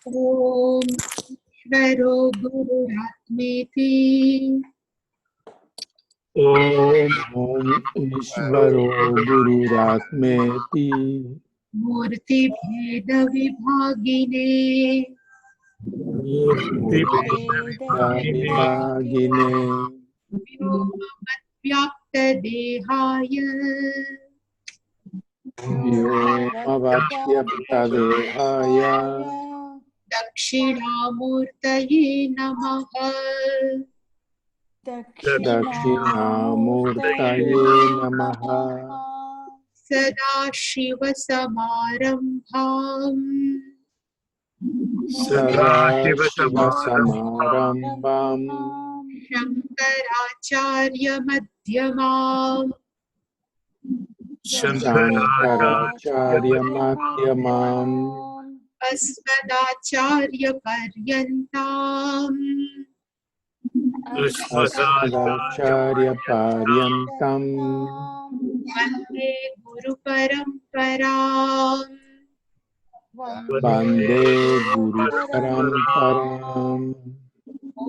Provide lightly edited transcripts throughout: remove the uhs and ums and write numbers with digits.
ओम ईश्वरो गुरुरात्मेति ओम ईश्वरो गुरुरात्मेति मूर्तिभेद विभागिने मूर्तिभेदविभागिने व्योमवद्व्याप्तदेहाय व्योमवद्व्याप्तदेहाय दक्षिणामूर्तये नमः। दक्षिणामूर्तये नमः। सदाशिवसमारम्भाम् सदाशिवसमारम्भाम् शङ्कराचार्यमध्यमाम् शङ्कराचार्यमध्यमाम् अस्मदाचार्यपर्यन्ताम् अस्मदाचार्यपर्यन्तम् वन्दे गुरुपरम्पराम्। वन्दे गुरुपरम्पराम्। ॐ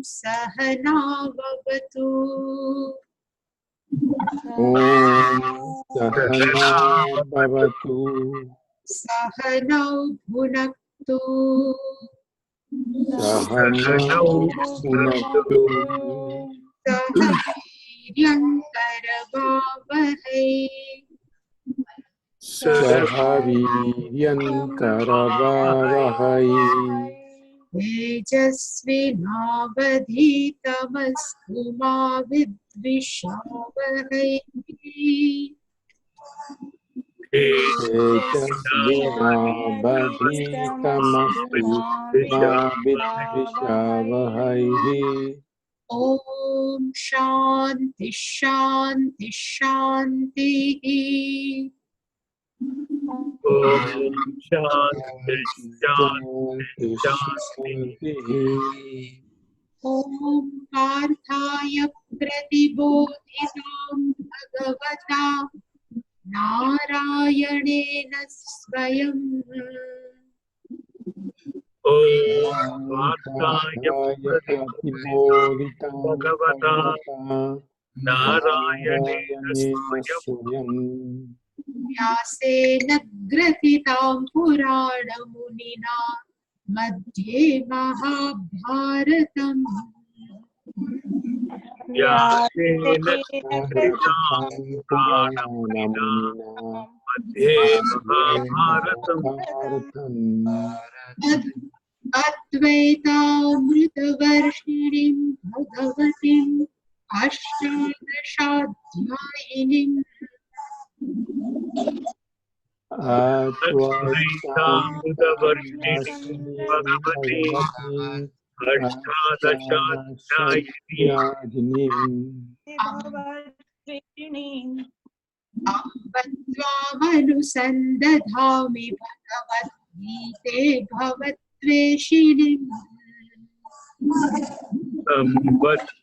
सहना भवतु ॐ सहना भवतु सहनौ भुनक्तु सहनौ भुनक्तु सह वीर्यङ्करवावहै सह वीर्यङ्करवावहै तेजस्विनावधीतमस्तु मा विद्विषावहै तेजस्विनावधीतमस्तु मा विद्विषावहै। ॐ शान्ति शान्ति शान्तिः। ॐ पार्थाय प्रतिबोधितां भगवता नारायणेन स्वयं प्रतिबोधितं भगवता नारायणेन स्वयं व्यासेन ग्रथितां पुराणमुनिना मध्ये महाभारतम् अद्वैतामृतवर्षिणीं भगवतीम् अष्टादशाध्यायिनीम् त्वामनुसन्दधामि भगवद्गीते भवद्वेषिणीम्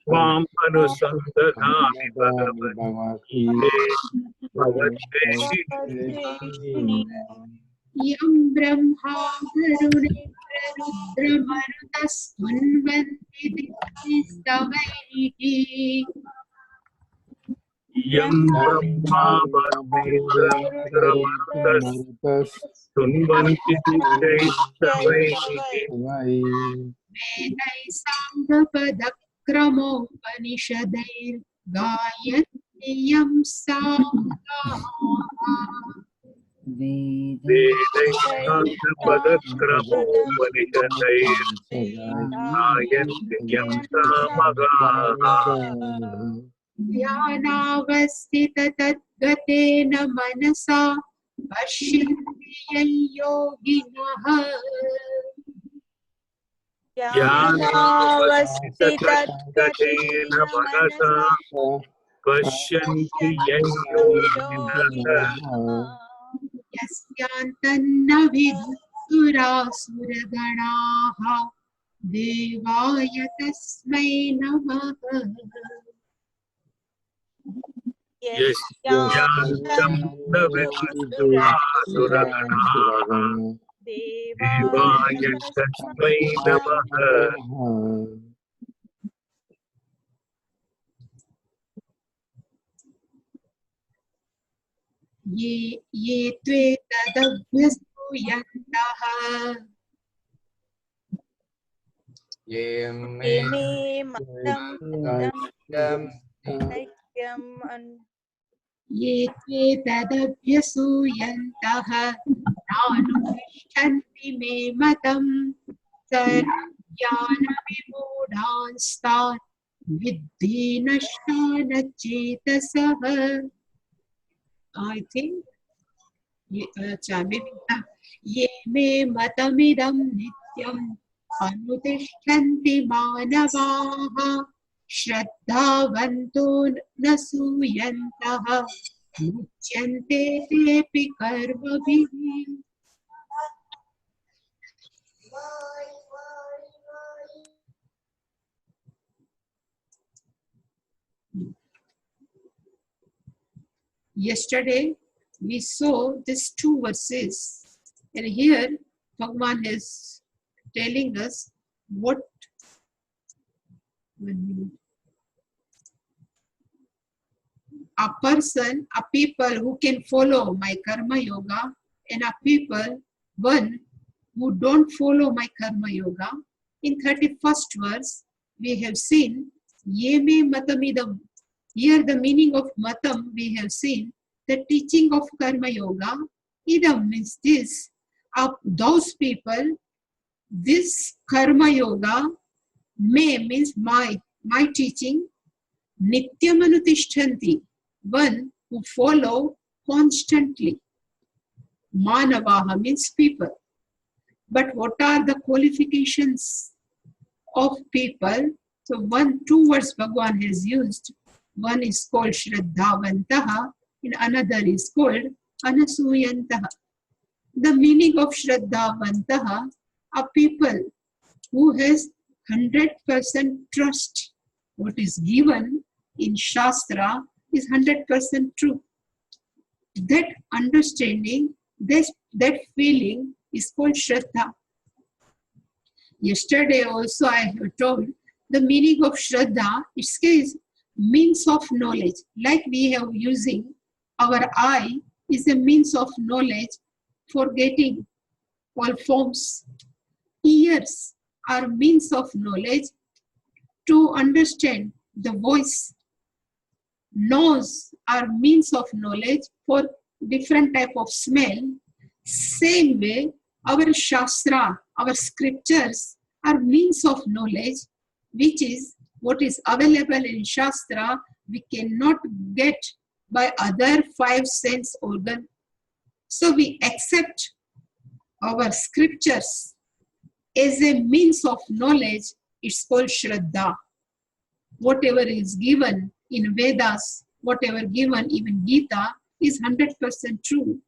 त्वाम् अनुसन्दधामि भगवद्गीते भवद्वेषिणीम् यं ब्रह्मा वरुणेन्द्र रुद्रमरुतस्तुन्वन्ति दिव्यैस्तवैः यं ब्रह्मा वरुणेन्द्रमरुतस्तुन्वन्ति दिव्यैस्तवैः वेदैः साङ्गपदक्रमोपनिषदैर्गायन्ति यं सामगाः वेदैः साङ्गपदक्रमोपनिषदैर्गायन्ति यं सामगाः ध्यानावस्थिततद्गतेन मनसा पश्यन्ति यं योगिनः ध्यानावस्थिततद्गतेन मनसा पश्यन्ति यं योगिनः यस्यान्तन्न विदुरासुरगणाः देवाय तस्मै नमः यस्यान्तं न विदुरासुरगणाः देवाय देवाय तस्मै नमः ये त्वे तदभ्यसूयन्तः ये मे ये मे मतं नैत्यम् ये त्वे तदभ्यसूयन्तः नानुतिष्ठन्ति मे मतम् सर्वज्ञानविमूढांस्तान् विद्धि नष्टान चेतसः. I think ये मे मतमिदं नित्यम् अनुतिष्ठन्ति मानवाः श्रद्धावन्तो न सूयन्तः मुच्यन्ते तेऽपि कर्मभिः. Yesterday we saw these two verses, and here Bhagavan is telling us what a person, a people who can follow my karma yoga, and a people, one who don't follow my karma yoga. In 31st verse, we have seen ye me matamidam. Here the meaning of matam we have seen, the teaching of karma yoga. Idam means this, of those people, this karma yoga, me means my teaching, nityam anutishtanti, one who follow constantly. Manavaha means people. But what are the qualifications of people? So two words Bhagavan has used. One is called Shraddhavantaha and another is called Anasuyantaha. The meaning of Shraddhavantaha are people who has 100% trust. What is given in Shastra is 100% true. That understanding, that feeling is called Shraddha. Yesterday also I have told the meaning of Shraddha, it says means of knowledge. Like we have using our eye is a means of knowledge for getting all forms. Ears are means of knowledge to understand the voice. Nose are means of knowledge for different type of smell. Same way, our Shastra, our scriptures are means of knowledge, which is what is available in Shastra, we cannot get by other 5 sense organ. So we accept our scriptures as a means of knowledge. It's called Shraddha. Whatever is given in Vedas, whatever given even Gita is 100% true.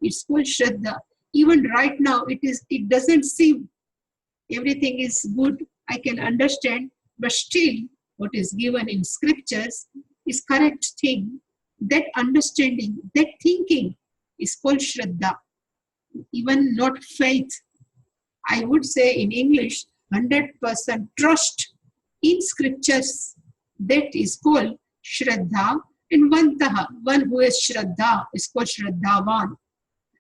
It's called Shraddha. Even right now, it doesn't seem everything is good, I can understand, but still what is given in scriptures is correct thing. That understanding, that thinking is called Shraddha. Even not faith. I would say in English, 100% trust in scriptures. That is called Shraddha. And Vantaha, one who is Shraddha, is called Shraddhavan.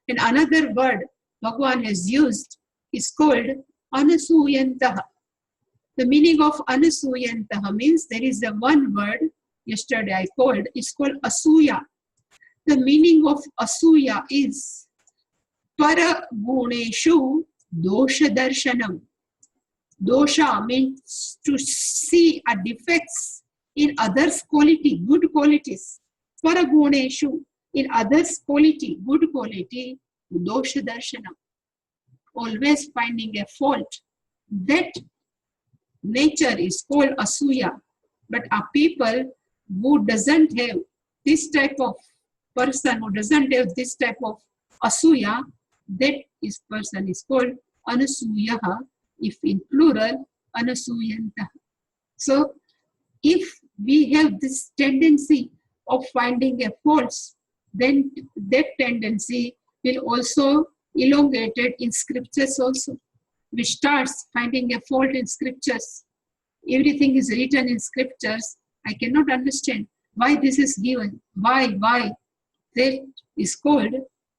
And another word Bhagavan has used is called Anasuyantaha. The meaning of Anasuyantaha means there is a one word yesterday I called, it's called Asuya. The meaning of Asuya is Paraguneshu Dosha Darshanam. Dosha means to see a defects in others' quality, good qualities. Paraguneshu, in others' quality, good quality, Dosha Darshanam. Always finding a fault. That nature is called Asuya. But a people who doesn't have this type of person, who doesn't have this type of Asuya, that is person is called Anasuyaha. If in plural, Anasuyantaha. So, if we have this tendency of finding a fault, then that tendency will also elongated in scriptures also. We start finding a fault in scriptures. Everything is written in scriptures. I cannot understand why this is given. Why? That is called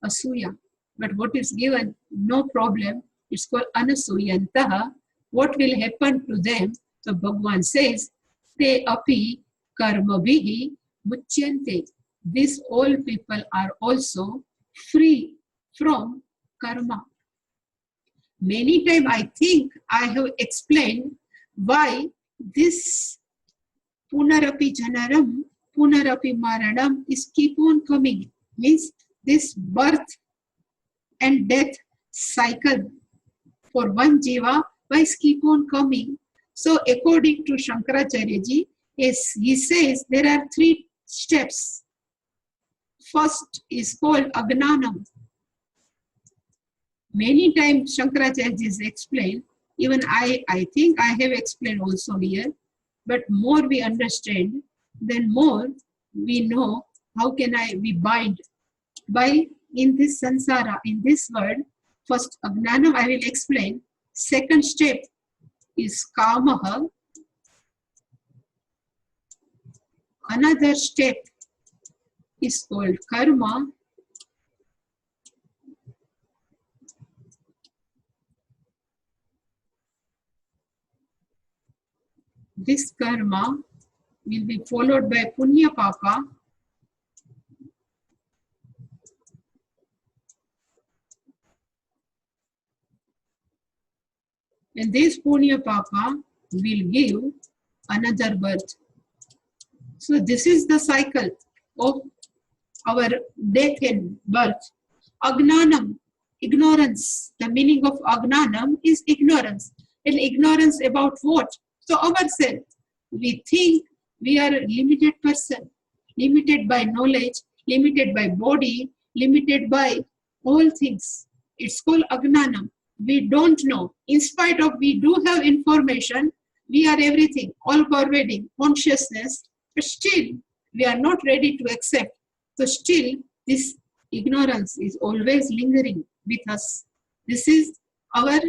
asuya. But what is given, no problem. It's called anasuyantaha. What will happen to them? So Bhagavan says, te api karmabhihi muchyante. These all people are also free from karma. Many times I think I have explained why this punarapi janaram, punarapi maranam is keep on coming. Means this birth and death cycle for one jiva, why keep on coming? So according to Shankaracharya ji, he says there are 3 steps. First is called agnanam. Many times Shankaracharya ji has explained, even I think I have explained also here, but more we understand, then more we know how can we bind by in this sansara, in this world. First agnanam I will explain. Second step is kamaha. Another step is called karma. This karma will be followed by punya papa. And this punya papa will give another birth. So this is the cycle of our death and birth. Agnanam, ignorance. The meaning of agnanam is ignorance. And ignorance about what? So ourselves. We think we are a limited person, limited by knowledge, limited by body, limited by all things. It's called agnanam. We don't know. In spite of we do have information, we are everything, all pervading consciousness, but still we are not ready to accept. So still this ignorance is always lingering with us. This is our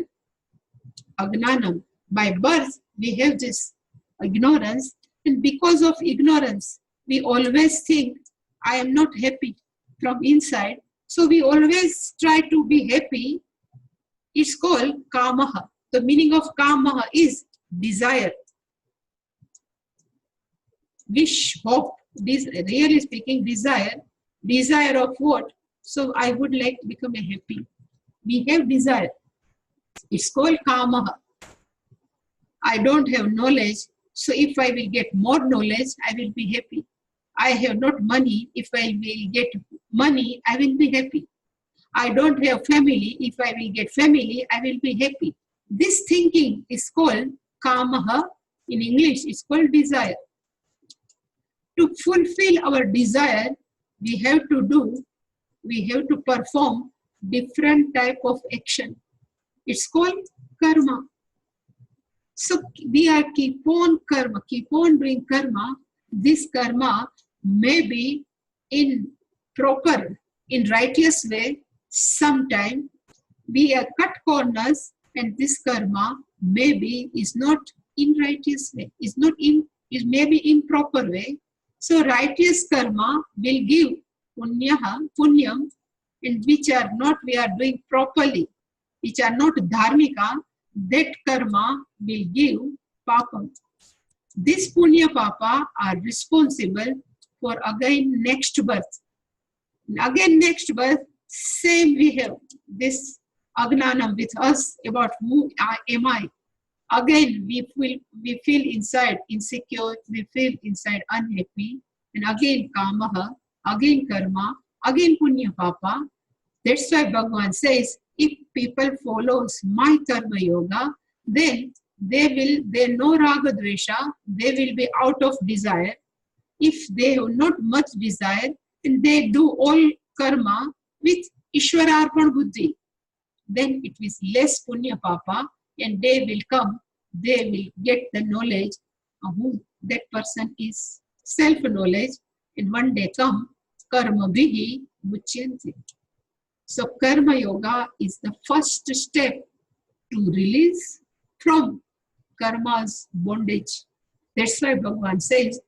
agnanam. By birth we have this ignorance, and because of ignorance we always think I am not happy from inside. So we always try to be happy. It's called kamaha. The meaning of kamaha is desire, wish, hope. This, really speaking, desire. Desire of what? So I would like to become a happy. We have desire. It's called kamaha. I don't have knowledge, so if I will get more knowledge, I will be happy. I have not money. If I will get money, I will be happy. I don't have family. If I will get family, I will be happy. This thinking is called kamaha. In English, it's called desire. To fulfill our desire, we have to perform different type of action. It's called karma. So we are keep on doing karma. This karma may be in proper, in righteous way. Sometime we are cut corners, and this karma maybe is not in righteous way, is maybe improper way. So righteous karma will give punyam, and which are not we are doing properly, which are not dharmika, that karma will give papam. This punya papa are responsible for again next birth. Again next birth, same we have this agnanam with us about who am I. Again we feel inside insecure, we feel inside unhappy, and again kamaha, again karma, again punya papa. That's why Bhagavan says, if people follows my karma yoga, then they no raga dvesha, they will be out of desire. If they have not much desire, then they do all karma with Ishwararpan buddhi, then it is less punya papa, and they will get the knowledge of who that person is, self-knowledge, and one day come karma bihi muchyante. So Karma Yoga is the first step to release from karma's bondage. That's why Bhagavan says,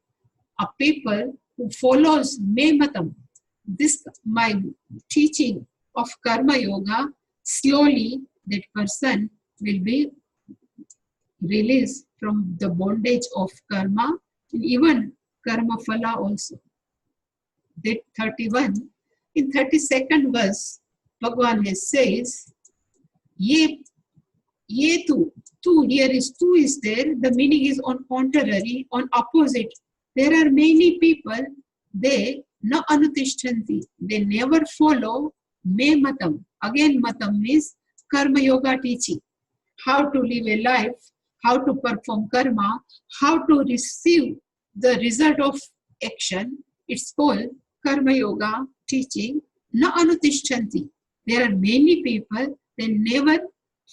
a people who follows me matam, this my teaching of Karma Yoga, slowly that person will be released from the bondage of karma, and even karma phala also. That 31, in 32nd verse, Bhagavan says, ye tu, here is tu is there, the meaning is on contrary, on opposite. There are many people, they na anutishtanti, they never follow me matam. Again, matam means karma yoga teaching. How to live a life, how to perform karma, how to receive the result of action. It's called karma yoga teaching. Na anutishtanti. There are many people, they never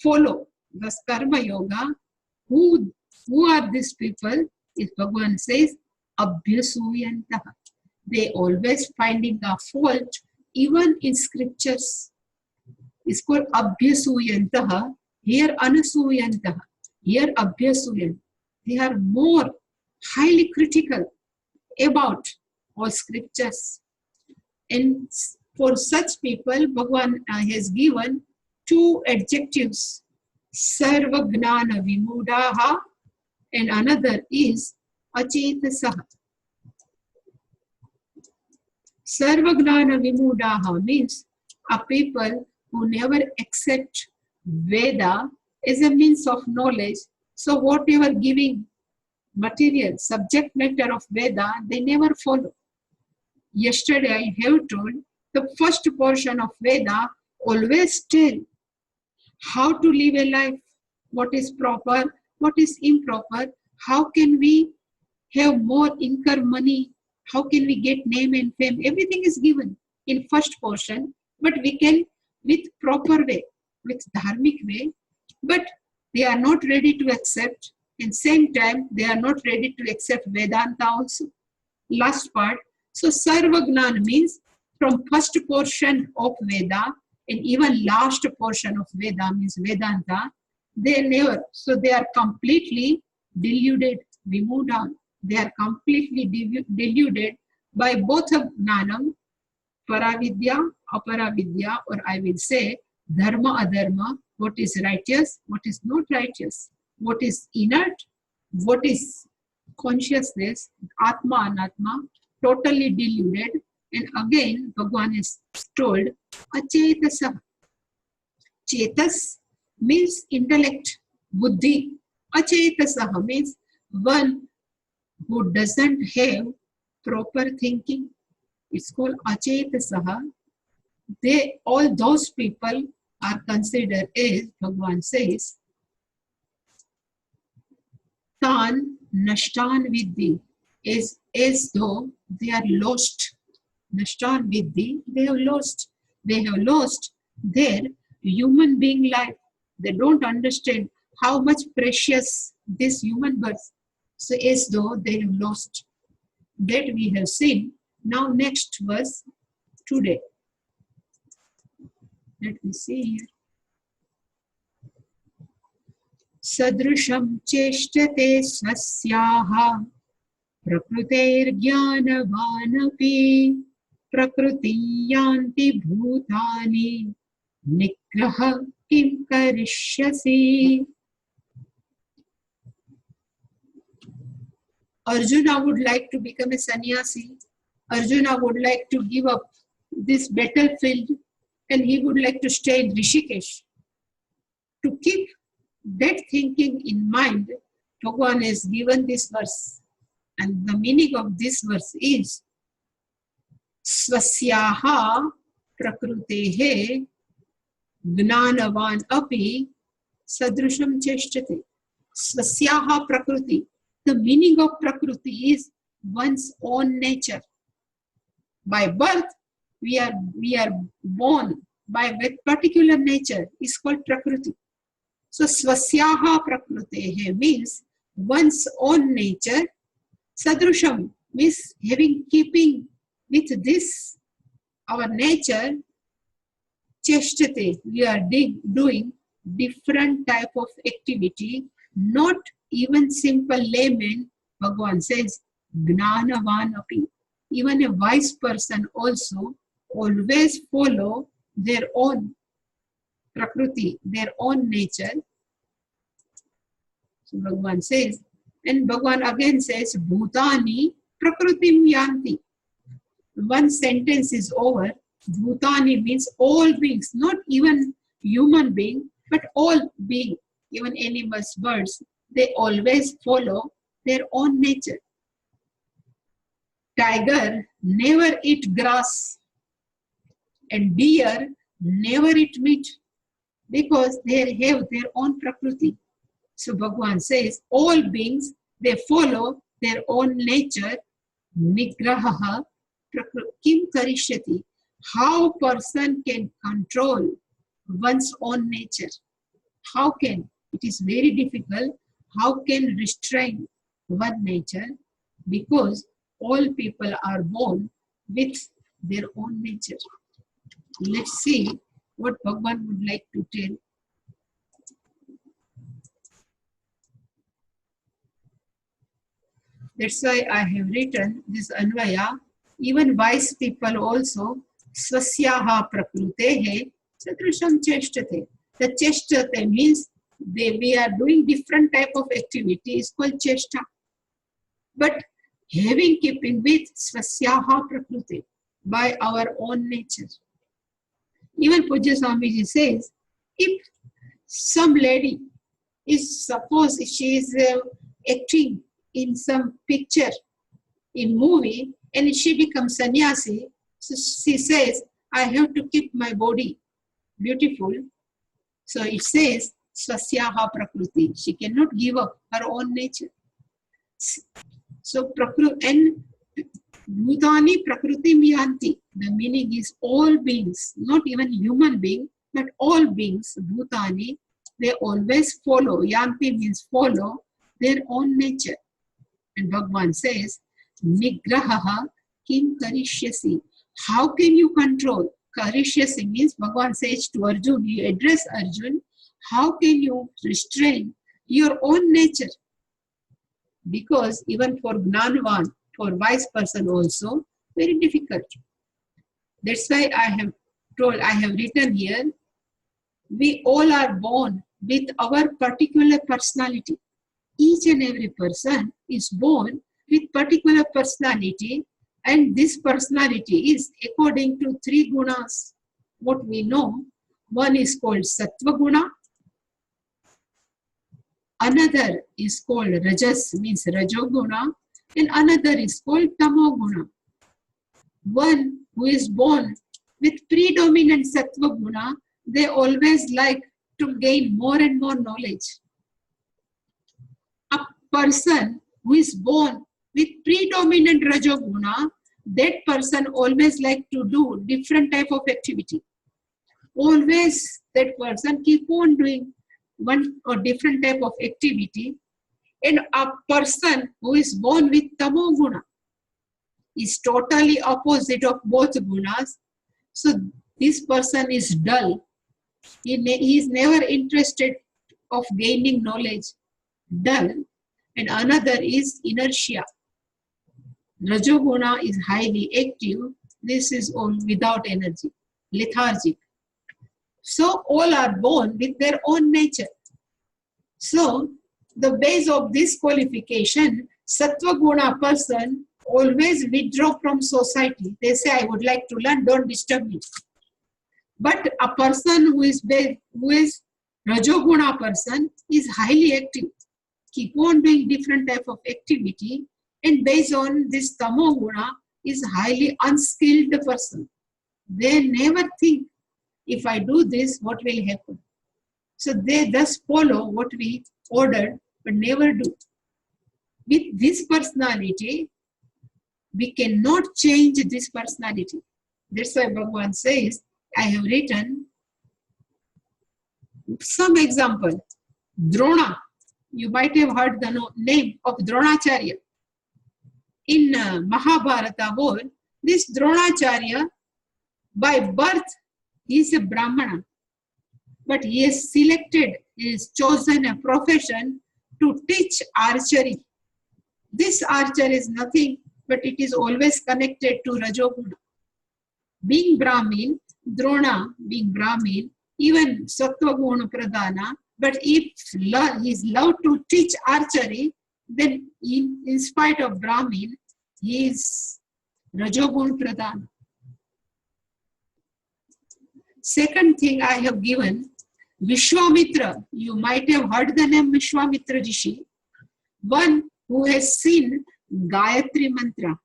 follow this karma yoga. Who are these people? Is Bhagavan says, abhyasuyantaha. They always finding a fault even in scriptures. It's called abhyasuyantaha. Here anasuyantaha. Here abhyasuyan. They are more highly critical about all scriptures. And for such people, Bhagavan has given two adjectives. Sarva Gnana Vimudaha, and another is Achetasaha. Sarva Gnana Vimudaha means a people who never accept Veda as a means of knowledge. So whatever giving material, subject matter of Veda, they never follow. Yesterday I have told the first portion of Veda always tell how to live a life, what is proper, what is improper, how can we have more income, money, how can we get name and fame. Everything is given in first portion, but we can with proper way, with dharmic way, but they are not ready to accept. And same time, they are not ready to accept Vedanta also. Last part. So Sarva Gnana means from first portion of Veda and even last portion of Veda means Vedanta, they never, so they are completely deluded, Vimuda. They are completely deluded by both of Gnanam, Paravidya, Aparavidya, or I will say Dharma, Adharma, what is righteous, what is not righteous, what is inert, what is consciousness, Atma, Anatma, totally deluded. And again, Bhagavan is told, Achetasa. Chetas means intellect, buddhi. Achetasa means one who doesn't have proper thinking. It's called Achetasa. All those people are considered as, Bhagavan says, Tan Nashtan Vidhi, as though they are lost. Nashtan Vidhi, they have lost. They have lost their human being life. They don't understand how much precious this human birth. So as though they have lost. That we have seen. Now next verse today. Let me see here. Sadrusham cheshtate swasyaha prakruter jnanavanapi prakriti yanti bhutani nigraha kim karishyasi. Arjuna would like to become a sannyasi. Arjuna would like to give up this battlefield and he would like to stay in Rishikesh. To keep that thinking in mind, Bhagavan has given this verse. And the meaning of this verse is Swasyaha prakrutehe gnanavan api sadrusham cheshtate. Swasyaha prakruti. The meaning of prakruti is one's own nature. By birth, we are born by a particular nature. It's called prakruti. So swasyaha prakrutehe means one's own nature. Sadrusham means keeping with this our nature. cheshtate, we are doing different type of activity, not even simple layman. Bhagavan says, gnanavan api. Even a wise person also always follow their own prakriti, their own nature. So Bhagavan says, and Bhagavan again says, Bhutani prakritim yanti. One sentence is over. Bhutani means all beings, not even human being, but all beings, even animals, birds, they always follow their own nature. Tiger never eat grass and deer never eat meat because they have their own prakriti. So Bhagavan says all beings, they follow their own nature. Nigraha kim karishyati. How person can control one's own nature? How can? It is very difficult. How can restrain one nature? Because all people are born with their own nature. Let's see what Bhagavan would like to tell. That's why I have written this Anvaya. Even wise people also, swasyaha prakrutehe sadrusham cheshtate. The cheshtate means we are doing different type of activity is called cheshta. But keeping with swasyaha prakrute, by our own nature. Even Pujya Swamiji says, if some lady is, suppose she is acting in some picture, in movie, and she becomes sannyasi, so she says, I have to keep my body beautiful. So it says, swasyaha prakruti. She cannot give up her own nature. So prakriti and bhutani prakritim yanti. The meaning is all beings, not even human being, but all beings, bhutani, they always follow. Yanti means follow their own nature. And Bhagavan says, nigraha kim karishyasi. How can you control? Karishyasi means Bhagavan says to Arjun, he address Arjun, how can you restrain your own nature? Because even for Gnanavan, for wise person also, very difficult. That's why I have written here, we all are born with our particular personality. Each and every person is born with particular personality, and this personality is according to three gunas. What we know, one is called Sattva Guna, another is called Rajas, means Rajoguna, and another is called Tamoguna. One who is born with predominant Sattva Guna, they always like to gain more and more knowledge. A person who is born with predominant Rajoguna, that person always like to do different type of activity. Always that person keep on doing one or different type of activity. And a person who is born with Tamoguna is totally opposite of both gunas. So this person is dull. He is never interested of gaining knowledge, dull. And another is inertia. Rajoguna is highly active. This is all without energy, lethargic. So all are born with their own nature. So the base of this qualification, Sattva Guna person always withdraw from society. They say, I would like to learn, don't disturb me. But a person who is Rajoguna person is highly active, keep on doing different type of activity, and based on this Tamoguna is highly unskilled person. They never think, if I do this, what will happen? So they thus follow what we ordered, but never do. With this personality, we cannot change this personality. That's why Bhagavan says, I have written some example. Drona, you might have heard the name of Dronacharya. In Mahabharata war, this Dronacharya, by birth, He is a Brahmana, but he has selected, he has chosen a profession to teach archery. This archer is nothing, but it is always connected to Rajoguna. Being Brahmin, Drona being Brahmin, even Sattva-guna Pradhana, but if he is allowed to teach archery, then in spite of Brahmin, he is Rajoguna Pradhana. Second thing I have given, Vishwamitra. You might have heard the name Vishwamitra Rishi, one who has seen Gayatri Mantra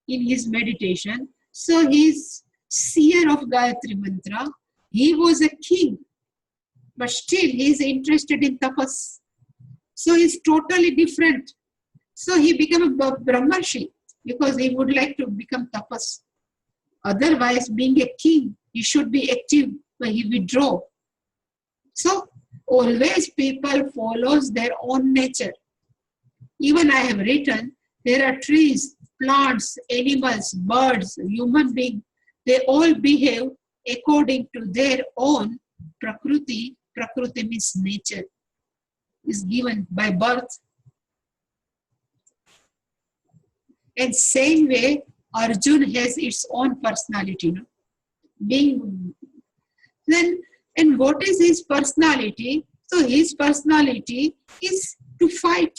in his meditation. So he is seer of Gayatri Mantra. He was a king, but still he is interested in tapas. So he is totally different. So he became a Brahmarshi because he would like to become tapas. Otherwise, being a king, he should be active, but he withdraw. So always people follows their own nature. Even I have written, there are trees, plants, animals, birds, human beings, they all behave according to their own Prakruti. Prakruti means nature, is given by birth. And same way, Arjun has its own personality. No? And what is his personality? So his personality is to fight.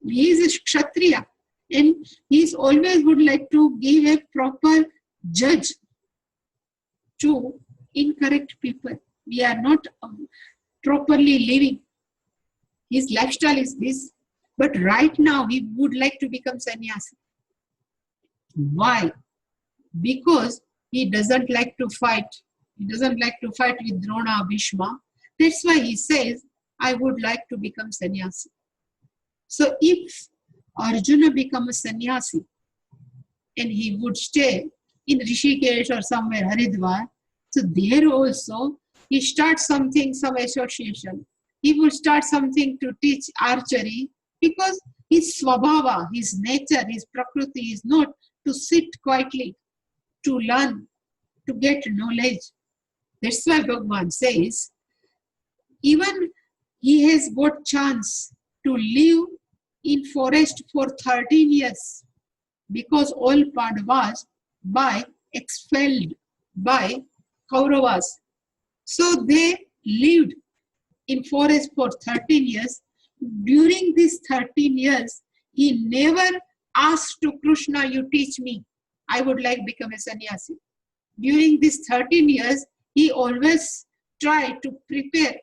He is a Kshatriya, and he always would like to give a proper judge to incorrect people. We are not properly living. His lifestyle is this, but right now he would like to become sannyasi. Why? Because he doesn't like to fight. He doesn't like to fight with Drona or Bhishma. That's why he says, I would like to become sannyasi. So if Arjuna becomes a sannyasi and he would stay in Rishikesh or somewhere, Haridwar, so there also he starts something, some association. He would start something to teach archery because his swabhava, his nature, his prakriti is not to sit quietly, to learn, to get knowledge. That's why Bhagavan says, even he has got chance to live in forest for 13 years because all Pandavas expelled by Kauravas. So they lived in forest for 13 years. During these 13 years, he never asked to Krishna, you teach me. I would like to become a sannyasi. During these 13 years, he always tried to prepare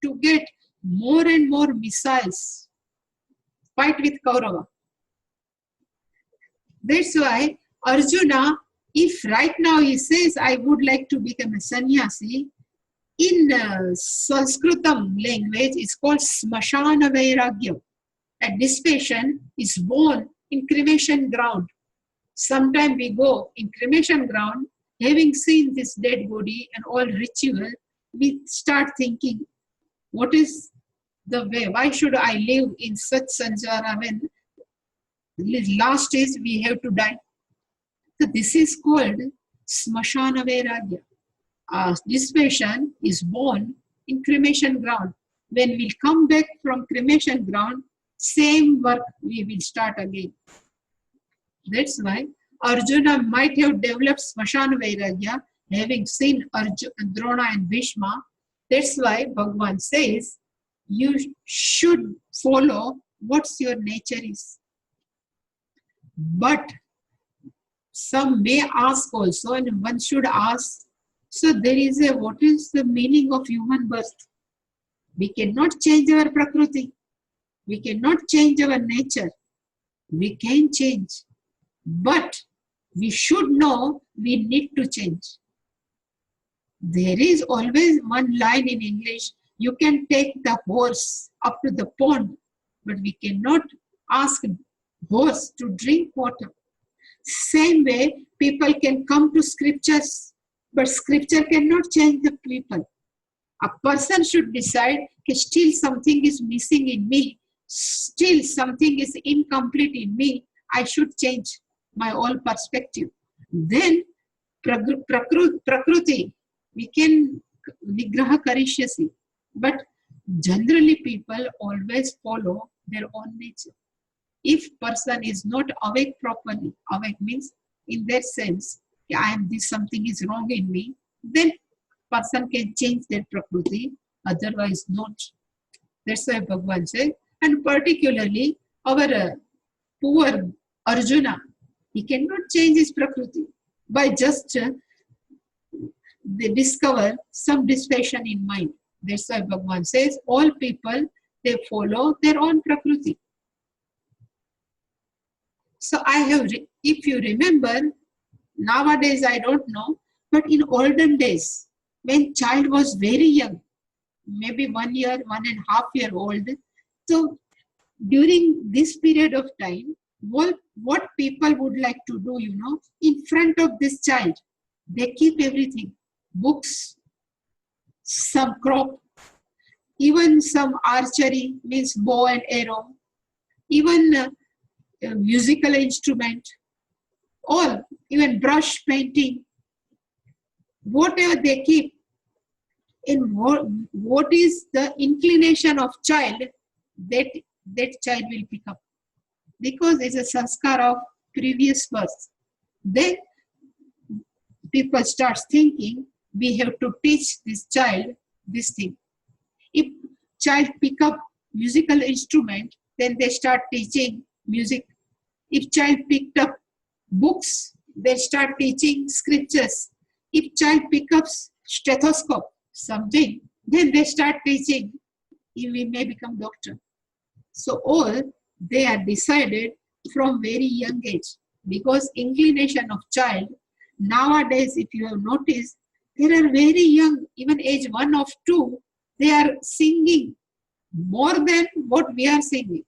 to get more and more missiles, fight with Kaurava. That's why Arjuna, if right now he says, I would like to become a sannyasi, in Sanskritam language, it's called Smashana Vairagya. A dispassion is born in cremation ground. Sometime we go in cremation ground, having seen this dead body and all ritual, we start thinking, what is the way? Why should I live in such sanjara when last is we have to die? So this is called Smashana Vairagya. Dispassion is born in cremation ground. When we come back from cremation ground, same work we will start again. That's why Arjuna might have developed Smashana Vairagya, having seen Drona and Bhishma. That's why Bhagavan says, you should follow what's your nature is. But some may ask also, and one should ask, so there is what is the meaning of human birth? We cannot change our prakriti. We cannot change our nature. We can change. But we should know we need to change. There is always one line in English, you can take the horse up to the pond, but we cannot ask horse to drink water. Same way, people can come to scriptures, but scripture cannot change the people. A person should decide that still something is missing in me, still something is incomplete in me, I should change my whole perspective. Then Prakruti, we can Nigraha Karishyasi. But generally people always follow their own nature. If person is not awake properly, awake means in that sense, I am this, something is wrong in me, then person can change their Prakruti, otherwise not. That's why Bhagavan said, and particularly our poor Arjuna, he cannot change his Prakruti by just they discover some dispassion in mind. That's why Bhagavan says, all people, they follow their own Prakruti. So I have, if you remember, nowadays I don't know, but in olden days, when child was very young, maybe 1 year, 1.5 year old, so during this period of time, what people would like to do, in front of this child, they keep everything, books, some crop, even some archery, means bow and arrow, even musical instrument, all, even brush painting, whatever they keep. In what is the inclination of child, that child will pick up, because it's a sanskar of previous birth. Then people start thinking, we have to teach this child this thing. If child pick up musical instrument, then they start teaching music. If child picked up books, they start teaching scriptures. If child pick up stethoscope, something, then they start teaching, we may become doctor. So all they are decided from very young age, because inclination of child nowadays, if you have noticed, they are very young, even age 1 or 2, they are singing more than what we are singing.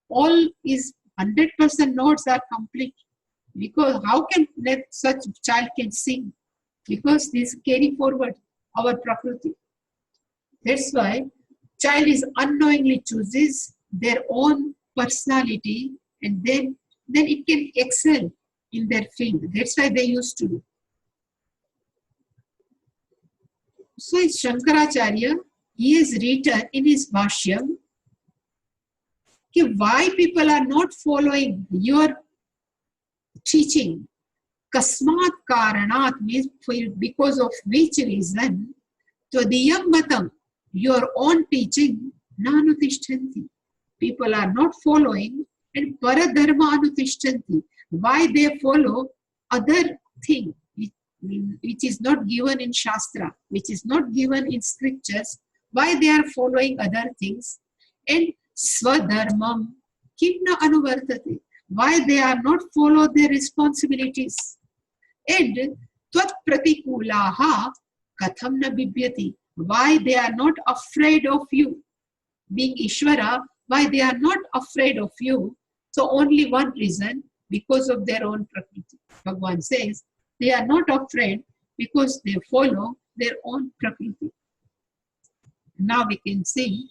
All is 100% notes are complete, because how can let such child can sing? Because this carry forward our Prakriti. That's why child is unknowingly chooses their own personality, and then it can excel in their field. That's why they used to do. So it's Shankaracharya, he has written in his Bhashyam, why people are not following your teaching. Kasmat karanat means because of which reason, tvadiyam matam, your own teaching, nanutishtanti. People are not following, and paradharma anutishtanti. Why they follow other thing which is not given in Shastra, which is not given in scriptures, why they are following other things, and swadharmam kimna anuvartate, why they are not follow their responsibilities, and tvat pratikulaha katham na bibhyati, why they are not afraid of you, being Ishvara, why they are not afraid of you. So only one reason, because of their own Prakriti. Bhagavan says they are not afraid because they follow their own Prakriti. Now we can see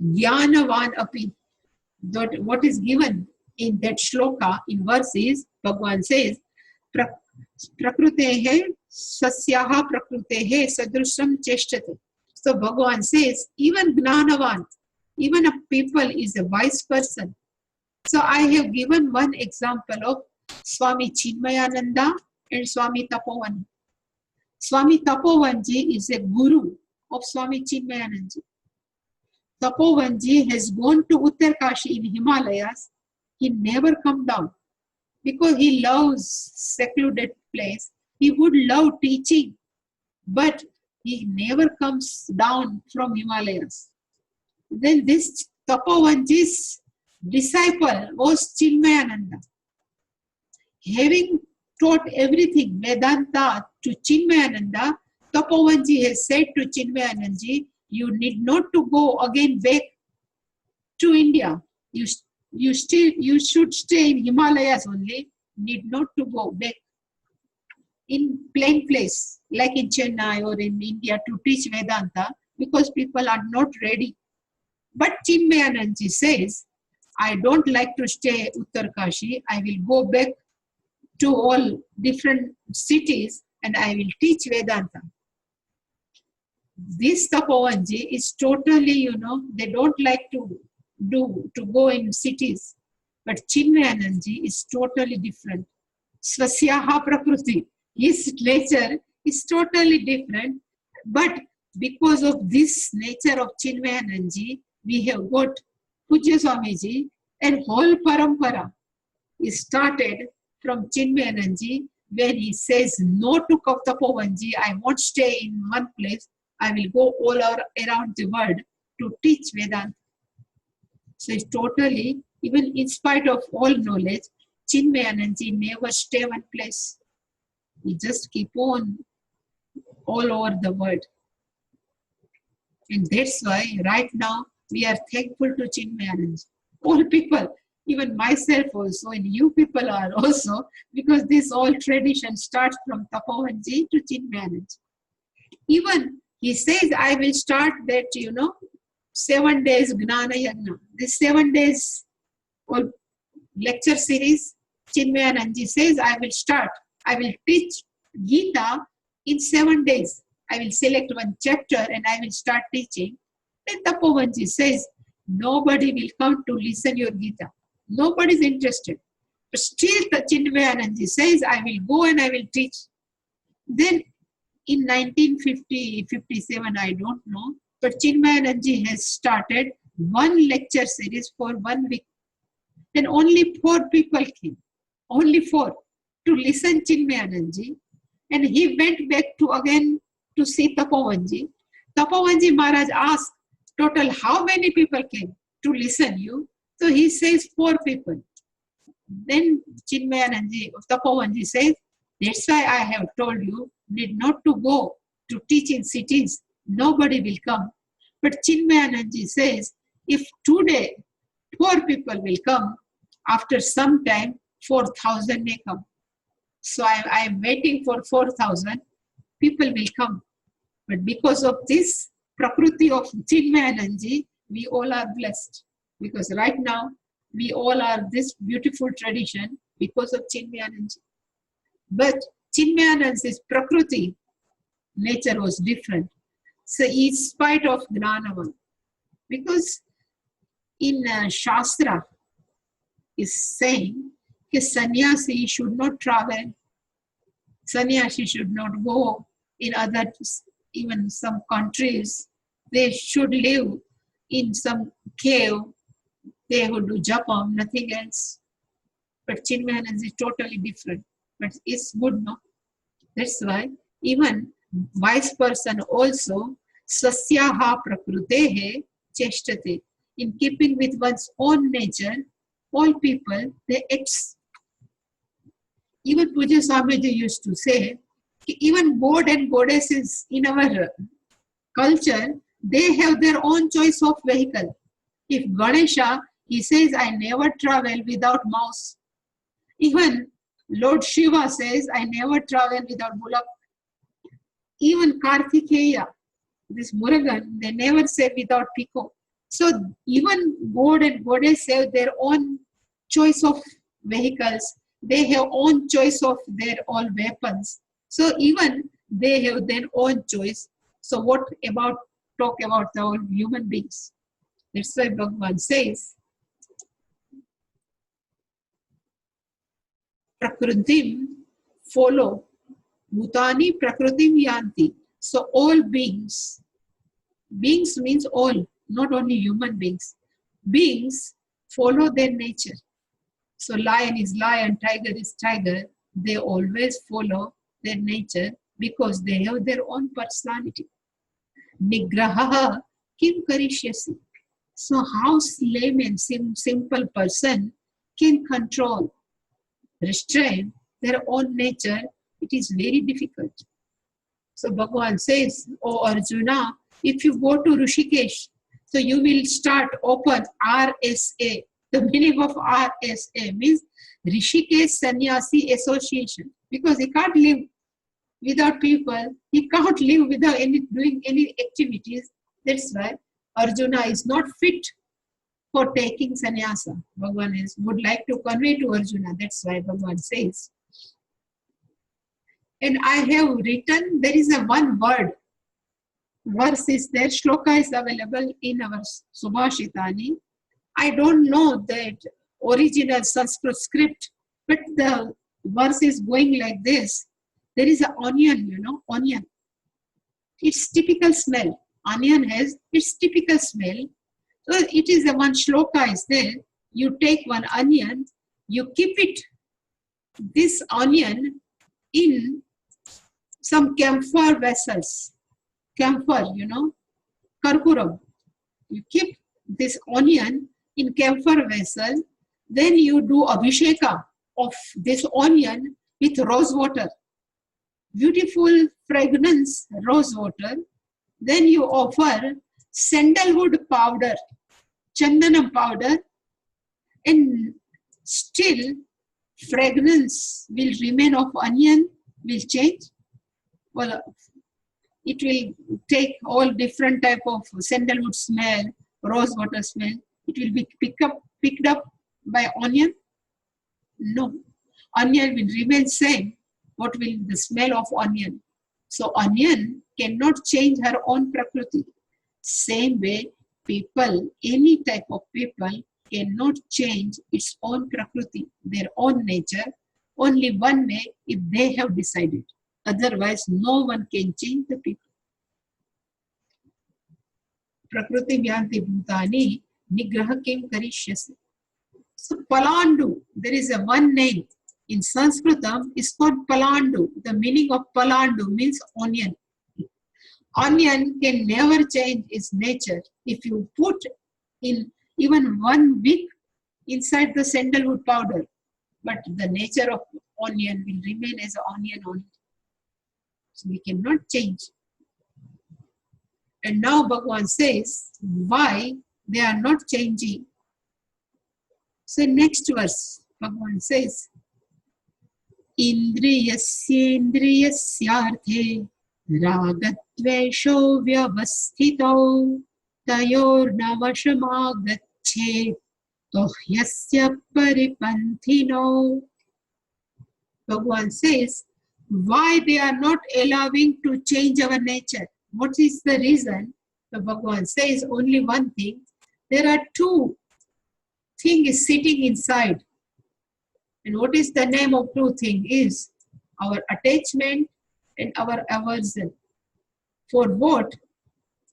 Jnanavan api, that what is given in that shloka, in verses, Bhagavan says, Prakrutehe sasyaha prakrutehe sadrusham cheshtate. So Bhagavan says, even Jnanavan, even a people is a wise person. So I have given one example of Swami Chinmayananda and Swami Tapovan. Swami Tapovanji is a guru of Swami Chinmayananda. Tapovanji has gone to Uttarkashi in Himalayas. He never come down because he loves secluded place. He would love teaching, but he never comes down from Himalayas. Then this Tapovanji's disciple was Chinmayananda. Having taught everything Vedanta to Chinmayananda, Tapovanji has said to Chinmayanandaji, you need not to go again back to India. You should stay in Himalayas only, need not to go back in plain place like in Chennai or in India to teach Vedanta, because people are not ready. But Chinmayanandaji says, I don't like to stay Uttarkashi, I will go back to all different cities and I will teach Vedanta. This Tapovanji is totally, they don't like to go in cities. But Chinmayananji is totally different. Swasyaha Prakruti, his nature is totally different. But because of this nature of Chinmayananji, we have got Pujya Swamiji and whole parampara is started from Chinmayananji when he says no to Tapovanji, I won't stay in one place, I will go all around the world to teach Vedanta. So it's totally, even in spite of all knowledge, Chinmayananji never stay one place. He just keep on all over the world. And that's why right now we are thankful to Chinmayananji. All people, even myself also, and you people are also, because this all tradition starts from Tapovanji to Chinmayananji. Even he says, I will start that, 7 days Gnana Yagna. This 7 days or lecture series, Chinmayananji says, I will start. I will teach Gita in 7 days. I will select one chapter and I will start teaching. Then Tapovanji says, nobody will come to listen your Gita. Nobody is interested. But still the Chinmayananji says, I will go and I will teach. Then in 1950, 57, I don't know, but Chinmayananji has started one lecture series for 1 week. Then only 4 people came, only 4, to listen Chinmayananji. And he went back again to see Tapovanji. Tapovanji Maharaj asked, total how many people came to listen you? So he says 4 people. Then Chinmayananji, Tapovanji says, that's why I have told you, need not to go to teach in cities. Nobody will come. But Chinmayananji says, if today 4 people will come, after some time 4,000 may come. So I am waiting for 4,000. People will come. But because of this Prakriti of Chinmayananji, we all are blessed. Because right now, we all are this beautiful tradition because of Chinmayananji. But Chinmayananji's Prakriti, nature was different. So in spite of Gnanavam, because in Shastra is saying that sannyasi should not travel, sannyasi should not go in other, even some countries, they should live in some cave, they would do japam, nothing else. But Chinmayananji is totally different. But it's good, no? That's why even wise person also swasyaha prakrutehe cheshtate. In keeping with one's own nature, all people, they act. Even Pujya Swamiji used to say, even god and goddesses in our culture, they have their own choice of vehicle. If Ganesha, he says, I never travel without mouse. Even Lord Shiva says, I never travel without bullock. Even Kartikeya, this Murugan, they never say without Pico. So even God and goddess have their own choice of vehicles. They have own choice of their own weapons. So even they have their own choice. So what about talk about our human beings? That's why Bhagavan says, Prakrutim, follow. Bhutani Prakrutim yanti. So all beings. Beings means all, not only human beings. Beings follow their nature. So lion is lion, tiger is tiger. They always follow their nature because they have their own personality. Nigraha kim karishyasi. So how layman, simple person can control, restrain their own nature, it is very difficult. So Bhagavan says, oh Arjuna, if you go to Rishikesh, so you will start open RSA. The meaning of RSA means Rishikesh Sannyasi Association. Because he can't live without people, he can't live without doing any activities. That's why Arjuna is not fit for taking sannyasa. Bhagavan would like to convey to Arjuna. That's why Bhagavan says, And I have written, there is a one word, verse is there, shloka is available in our Subhashitani. I don't know that original Sanskrit script, but the verse is going like this. There is an onion, you know, onion. Its typical smell. Onion has its typical smell. So it is the one shloka is there. You take one onion, you keep it, this onion, in some camphor vessels. Camphor, you know, karpuram. You keep this onion in camphor vessel, then you do abhisheka of this onion with rose water. Beautiful fragrance rose water. Then you offer sandalwood powder, chandanam powder, and still fragrance will remain of onion, will change. Well, it will take all different type of sandalwood smell, rose water smell. It will be picked up by onion. No, onion will remain same. What will the smell of onion? So onion cannot change her own prakriti. Same way, people, any type of people cannot change its own prakriti, their own nature, only one way, if they have decided. Otherwise, no one can change the people. Prakriti vyanti bhutani nigraha kim karishyasi. So Palandu, there is a one name. In Sanskritam, is called Palandu. The meaning of Palandu means onion. Onion can never change its nature. If you put in even 1 week inside the sandalwood powder, but the nature of onion will remain as onion only. So we cannot change. And now Bhagavan says why they are not changing. So next verse, Bhagavan says, Indriyasyendriyasyarthe ragadvesho vyavasthito tayornavashamagacche tohyasya paripanthino. Bhagavan says, why they are not allowing to change our nature? What is the reason? The Bhagavan says only one thing. There are two things sitting inside. And what is the name of two things? Is our attachment and our aversion. For what?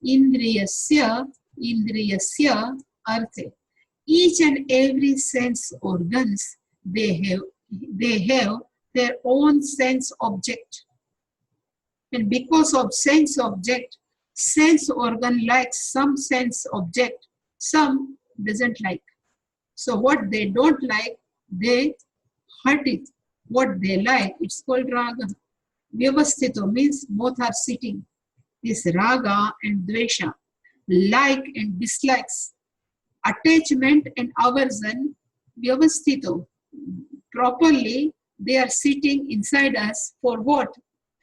Indriyasya arthe. Each and every sense organs, they have their own sense object. And because of sense object, sense organ likes some sense object, some doesn't like. So what they don't like, they hurt it. What they like, it's called raga. Vyavasthito means both are sitting. This raga and dvesha, like and dislikes, attachment and aversion, vyavasthito. Properly, they are sitting inside us for what?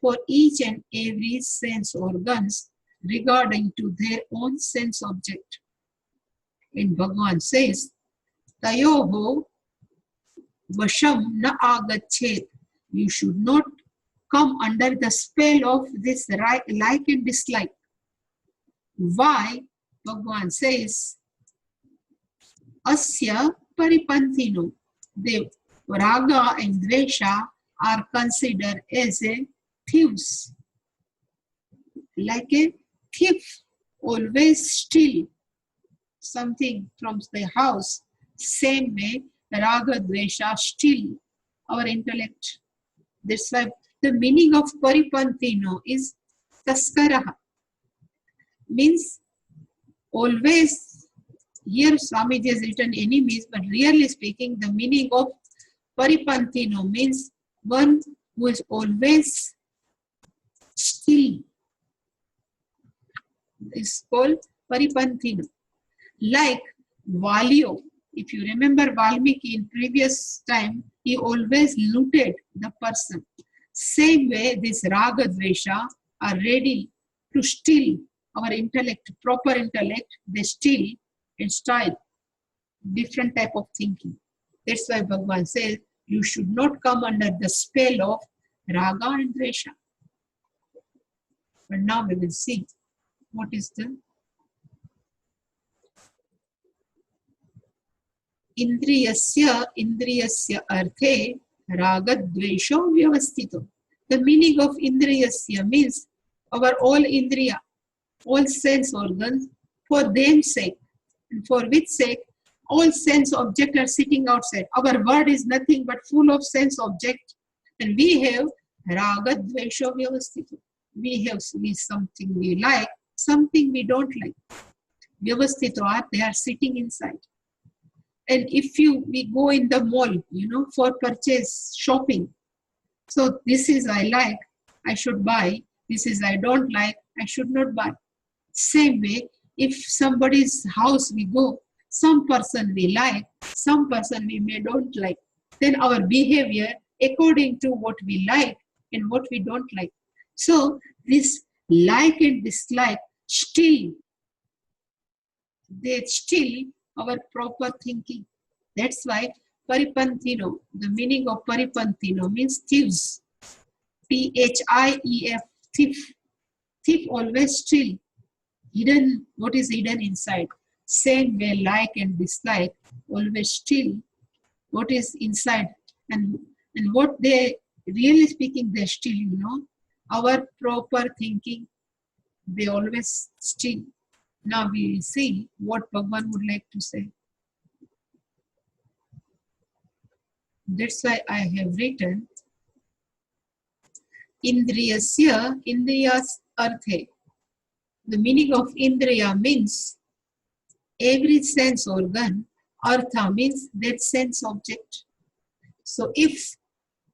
For each and every sense organs regarding to their own sense object. And Bhagavan says, Tayoho vasham na agachet. You should not come under the spell of this like and dislike. Why? Bhagavan says, Asya paripanthino. The raga and dvesha are considered as a thieves. Like a thief, always steal something from the house. Same way, raga dvesha steal our intellect. That's why the meaning of paripanthino is taskaraha. Means always, here Swamiji has written enemies, but really speaking, the meaning of paripanthino means one who is always still. It's called paripanthino. Like Valio, if you remember Valmiki in previous time, he always looted the person. Same way, this raga dvesha are ready to steal our intellect, proper intellect. They steal and style different type of thinking. That's why Bhagavan says you should not come under the spell of Raga and Dvesha. But now we will see what is the Indriyasya arthe ragadvesho vyavastito. The meaning of Indriyasya means our all Indriya, all sense organs, for them sake, and for which sake all sense objects are sitting outside. Our world is nothing but full of sense objects, and we have ragadvesho vyavastito. We have something we like, something we don't like. Vyavastito, they are sitting inside. And if we go in the mall, for purchase, shopping. So this is I like, I should buy. This is I don't like, I should not buy. Same way, if somebody's house we go, some person we like, some person we may don't like. Then our behavior according to what we like and what we don't like. So this like and dislike they still our proper thinking. That's why Paripantino, the meaning of Paripantino means thieves. Thief, thief. Thief always steal. Hidden, what is hidden inside. Same way like and dislike always steal what is inside. And what they, really speaking, they steal, our proper thinking, they always steal. Now we see what Bhagavan would like to say. That's why I have written Indriyasya, Indriyas arthe. The meaning of Indriya means every sense organ, artha means that sense object. So if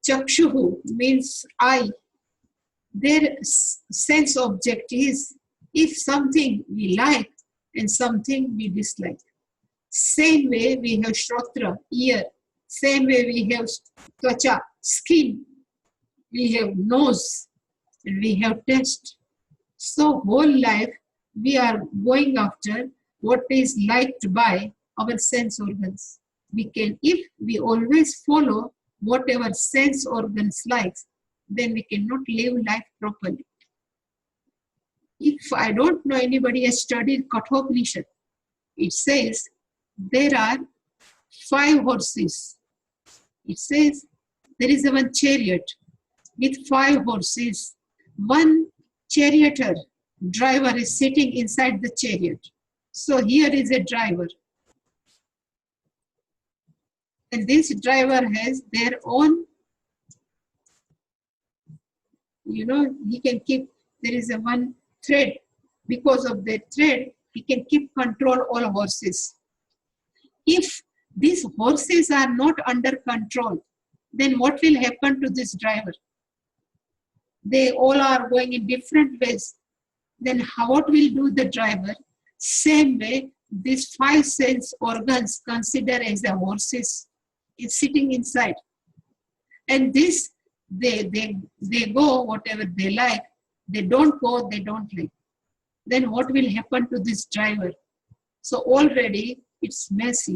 Chakshuhu means eye, their sense object is if something we like and something we dislike. Same way we have Shrotra, ear. Same way we have Tvacha, skin. We have nose and we have taste. So whole life we are going after what is liked by our sense organs. We can, if we always follow whatever sense organs likes, then we cannot live life properly. If I don't know anybody has studied Kathopanishad, it says there are 5 horses. It says there is a one chariot with 5 horses. One charioteer, driver is sitting inside the chariot. So here is a driver. And this driver has their own, he can keep, there is a one thread. Because of that thread, he can keep control all horses. If these horses are not under control, then what will happen to this driver? They all are going in different ways. Then what will do the driver? Same way, these 5 sense organs considered as the horses is sitting inside. And this, they go whatever they like. They don't go, they don't like. Then what will happen to this driver? So already it's mess,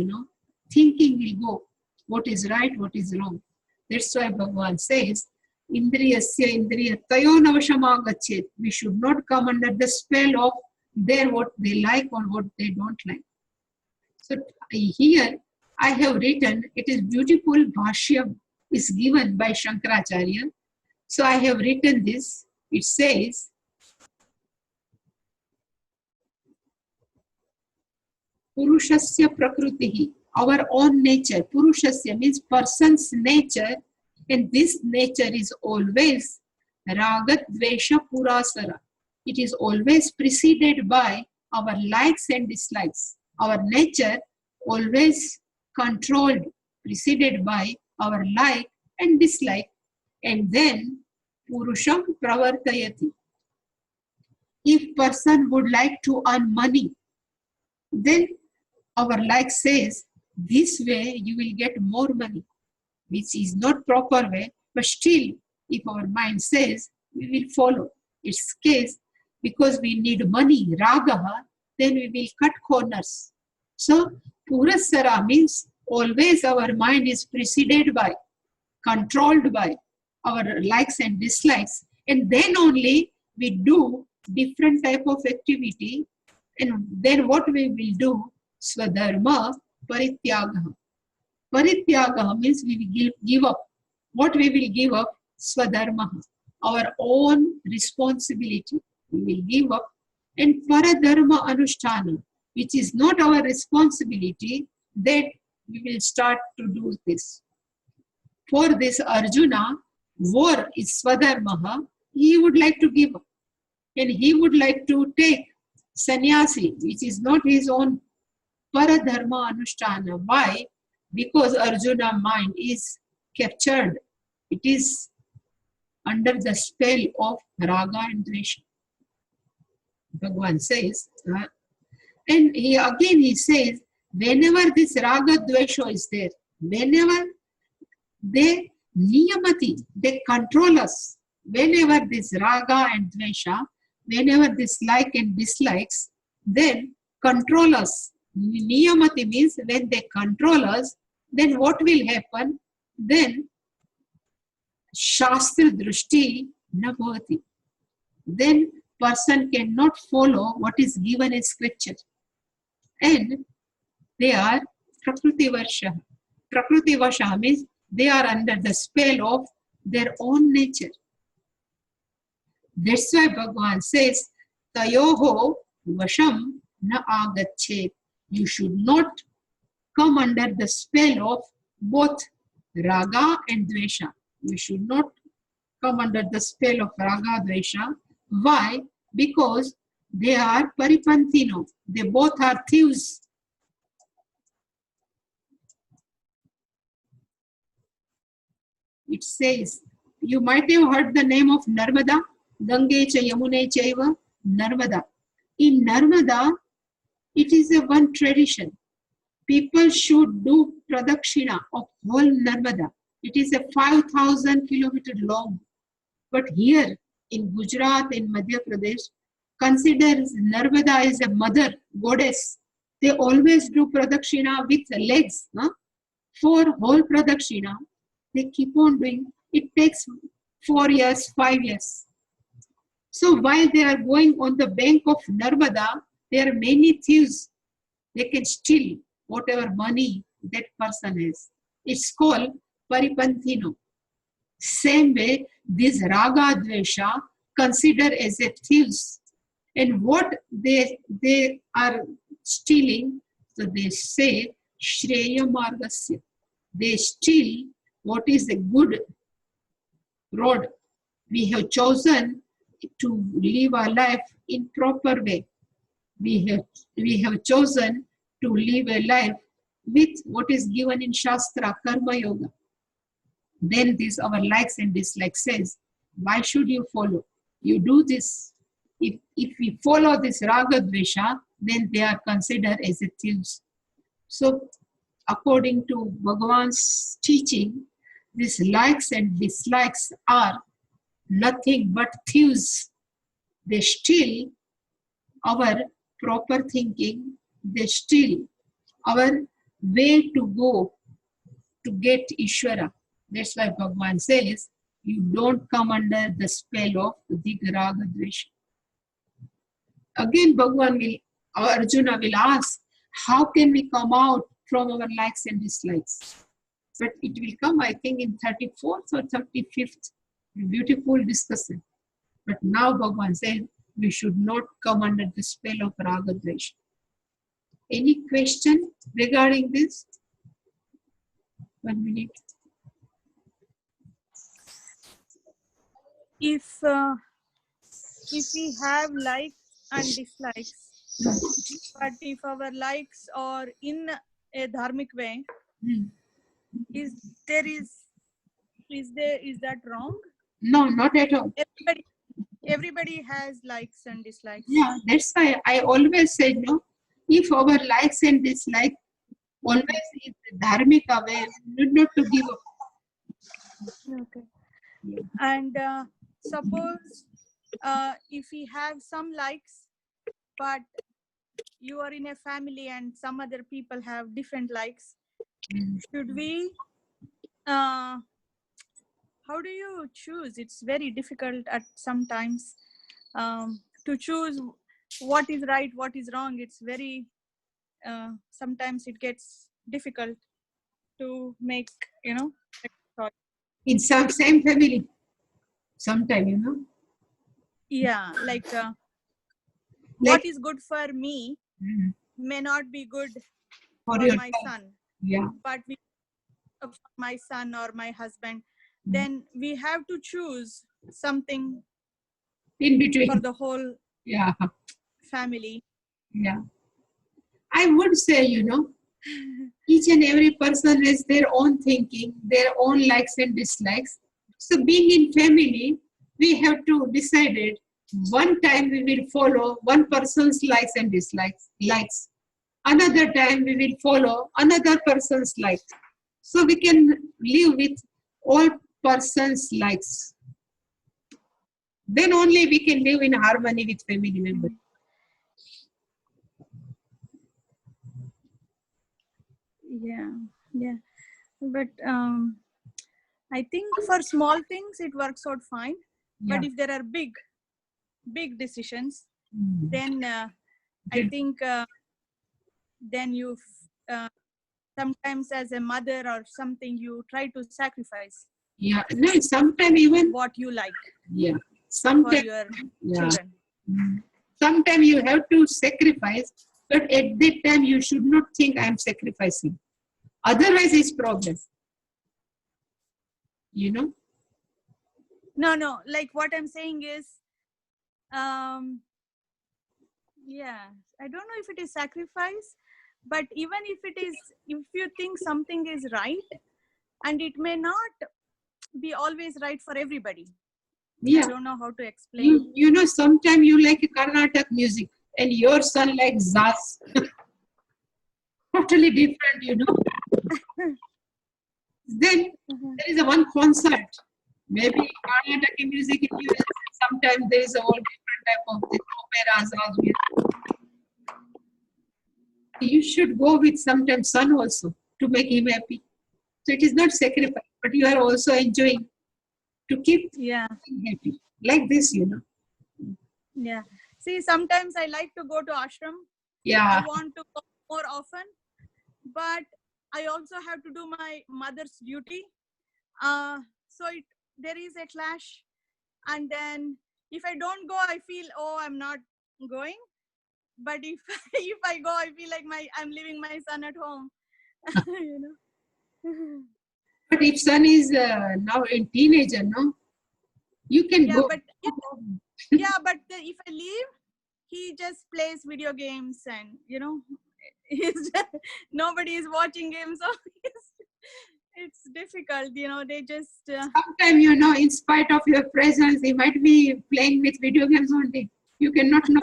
Thinking will go. What is right, what is wrong. That's why Bhagavan says, Indriyasya Indriya tayo navashamagachet. We should not come under the spell of their what they like or what they don't like. So here I have written, it is beautiful bhashyam is given by Shankaracharya. So I have written this. It says, Purushasya prakritihi, our own nature. Purushasya means person's nature, and this nature is always ragat dvesha purasara. It is always preceded by our likes and dislikes. Our nature always controlled, preceded by our like and dislike, and then purusham pravartayati. If person would like to earn money, then our like says, this way you will get more money, which is not proper way, but still, if our mind says, we will follow its case, because we need money, ragaha, then we will cut corners. So, purasara means always our mind is preceded by, controlled by our likes and dislikes, and then only we do different type of activity, and then what we will do, swadharma parityagaha. Parityagaha means we will give up. What we will give up? Swadharma, our own responsibility we will give up, and paradharma anushtana, which is not our responsibility, that we will start to do this. For this Arjuna, war is swadharma, he would like to give up, and he would like to take sannyasi, which is not his own, paradharma anushtana. Why? Because Arjuna mind is captured. It is under the spell of raga and dvesha. Bhagavan says, and he says, whenever this raga dvesha is there, whenever they niyamati, they control us. Whenever this raga and dvesha, whenever this like and dislikes, then control us. Niyamati means when they control us, then what will happen? Then Shastra Drushti na bhavati. Then person cannot follow what is given in scripture. And they are Prakriti Varsha. Prakriti Varsha means they are under the spell of their own nature. That's why Bhagavan says, Tayoho Vasham na agachet. You should not come under the spell of both raga and dvesha. You should not come under the spell of raga dvesha. Why? Because they are paripantino. They both are thieves. It says, you might have heard the name of Narmada, Gange cha Yamune chaiva, Narmada. In Narmada, it is a one tradition. People should do pradakshina of whole Narmada. It is a 5,000 kilometer long. But here in Gujarat, in Madhya Pradesh, considers Narmada as a mother goddess. They always do pradakshina with legs. For whole pradakshina, they keep on doing. It takes 4 years, 5 years. So while they are going on the bank of Narmada, there are many thieves. They can steal whatever money that person has. It's called paripantino. Same way, this raga dvesha considered as a thieves. And what they are stealing, so they say, Shreya Margasya. They steal what is the good road. We have chosen to live our life in proper way. We have chosen to live a life with what is given in Shastra, Karma Yoga. Then this our likes and dislikes says, why should you follow? You do this. If we follow this raga dvesha, then they are considered as a thieves. So according to Bhagavan's teaching, these likes and dislikes are nothing but thieves. They steal our proper thinking. They steal our way to go to get Ishvara. That's why Bhagavan says, you don't come under the spell of the raga dvesha. Again, Arjuna will ask, how can we come out from our likes and dislikes? But it will come, I think, in 34th or 35th. Beautiful discussion. But now Bhagavan said, we should not come under the spell of raga dvesha. Any question regarding this? 1 minute. If we have likes and dislikes, but if our likes are in a dharmic way, is that wrong? No, not at all. Everybody has likes and dislikes. Yeah, that's why I always say, no, if our likes and dislikes always is dharmika way, we need not to give up. Okay. And suppose if we have some likes, but you are in a family and some other people have different likes, should we how do you choose? It's very difficult at sometimes to choose what is right, what is wrong. It's very, sometimes it gets difficult to make, a choice. In some same family, sometime, you know. Yeah, like Like, what is good for me mm, may not be good for for your my son, yeah. but for my son or my husband, Mm. then we have to choose something In between. for the whole Yeah. family. Yeah. I would say, you know, each and every person has their own thinking, their own likes and dislikes. So being in family, we have to decide it. One time we will follow one person's likes and dislikes. Another time we will follow another person's likes. So we can live with all persons' likes. Then only we can live in harmony with family members. Yeah, but I think for small things it works out fine, Yeah. but if there are big decisions, Mm. then I think then you sometimes as a mother or something, you try to sacrifice Yeah. No, sometimes even what you like yeah. for Sometimes your yeah. children. Sometimes you have to sacrifice, but at that time you should not think I am sacrificing. Otherwise, it's problem. You know? No, like what I'm saying is, yeah, I don't know if it is sacrifice, but even if it is, if you think something is right, and it may not be always right for everybody. I Yeah. don't know how to explain. You know, sometimes you like Carnatic music and your son likes jazz. Totally different, you know. Then there is a one concert. Maybe Carnatic music in US. Sometimes there is a whole different type of this opera, jazz music. You should go with sometimes son also to make him happy. So it is not sacrifice, but you are also enjoying to keep Yeah, him happy. Like this, you know. yeah. See, sometimes I like to go to ashram. Yeah. I want to go more often, but I also have to do my mother's duty. So there is a clash, and then if I don't go, I feel, oh, I'm not going. But if if I go, I feel like I'm leaving my son at home. You know. But if son is now a teenager, no, you can Yeah, go. but if I leave, he just plays video games, and he's nobody is watching him, so it's difficult. They just Sometimes, you know, in spite of your presence, he might be playing with video games only. You cannot know.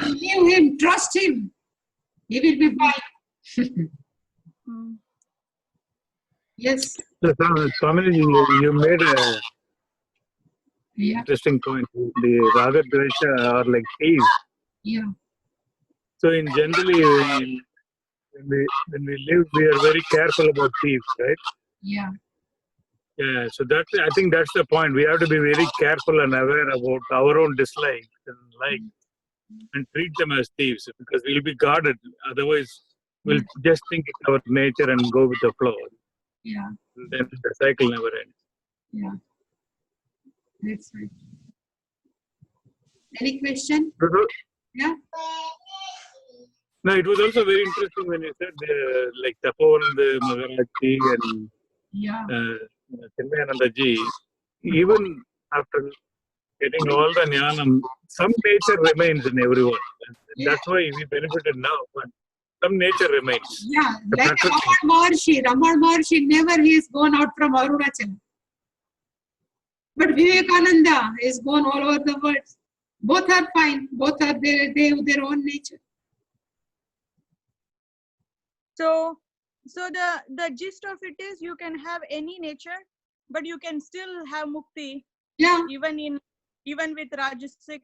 Leave him, trust him. He will be fine. mm, Yes. So, Swamiji, you made a Yeah. interesting point. The Raga Dvesha are like thieves. Yeah. So, in generally, when we live, we are very careful about thieves, right? Yeah. Yeah. So I think that's the point. We have to be very careful and aware about our own dislikes and likes, and treat them as thieves, because we'll be guarded. Otherwise, we'll just think it's our nature and go with the flow. Yeah. And then the cycle never ends. Yeah. That's right. Any question? Yeah. No, it was also very interesting when you said like Tapovan Maharaji and Yeah. Chinmayananda ji, even after getting all the jnanam, some nature remains in everyone. And that's why we benefited now, but some nature remains. Yeah. The Like Prakriti. Raman Maharshi, never he is gone out from Arunachal. But Vivekananda is gone all over the world. Both are fine. Both are they have their own nature. so the gist of it is, you can have any nature, but you can still have mukti, Yeah. even with rajasic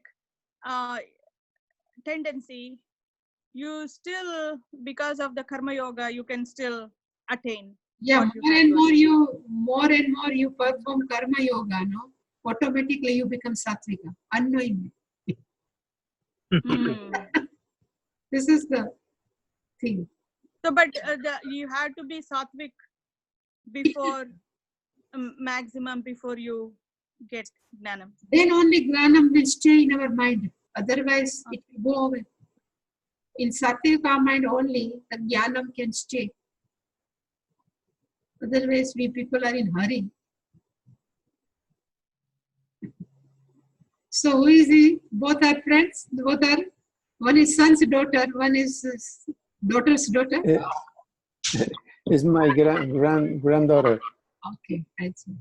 tendency. you still, because of the karma yoga, you can still attain. Yeah, what you have more and more you perform karma yoga, no? Automatically you become sattvika, unknowingly. This is the thing. So, but you have to be sattvic before maximum before you get gnanam. Then only Gnanam will stay in our mind. Otherwise, it will go away. In Satvika mind only, the Jnanam can stay. Otherwise, we people are in hurry. So who is he? Both are friends. Both are. One is son's daughter. One is daughter's daughter. It's my granddaughter. Okay, I see.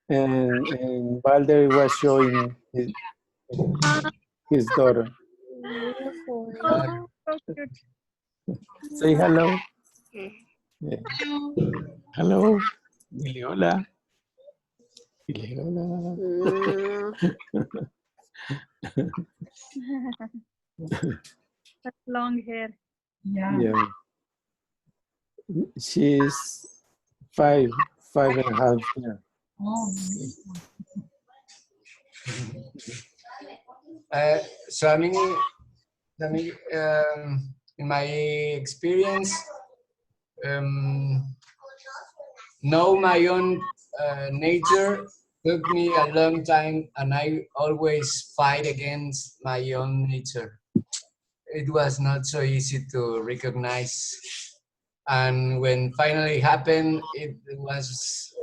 And Balder was showing his daughter. Oh, so cute. Say hello. Hello. Hello. Dile hola. Dile hola. Such long hair. Yeah. Yeah. She's 5.5 years. Oh. Swami, in my experience, know my own nature took me a long time, and I always fight against my own nature. It was not so easy to recognize, and when finally happened, it was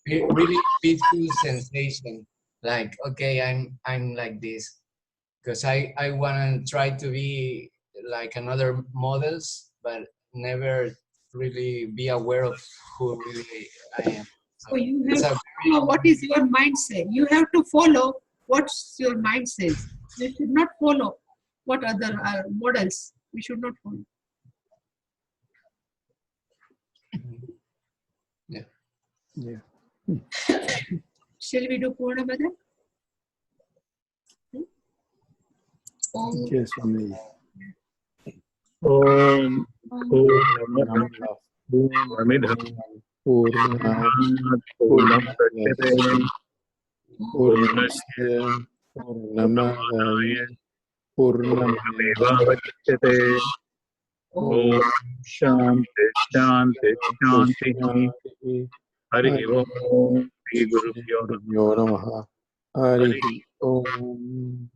really peaceful sensation. Like, okay, I'm like this, because I want to try to be like another models, but never really be aware of who really I am. So you It's have a to follow what is your mindset. You have to follow what your mind says. You should not follow what other models. We should not follow. Yeah. Shall we do Purna Bhajan? Oh, Yes, Swami. Om Purnamidam Purnamidam Purnam Prachate Purnasya Purnamadaya Purnameva Purnamevavachate Om Shanti Shanti Shanti Hari Om Shri Guru Pyo Namaha Yo Namaha Hari Om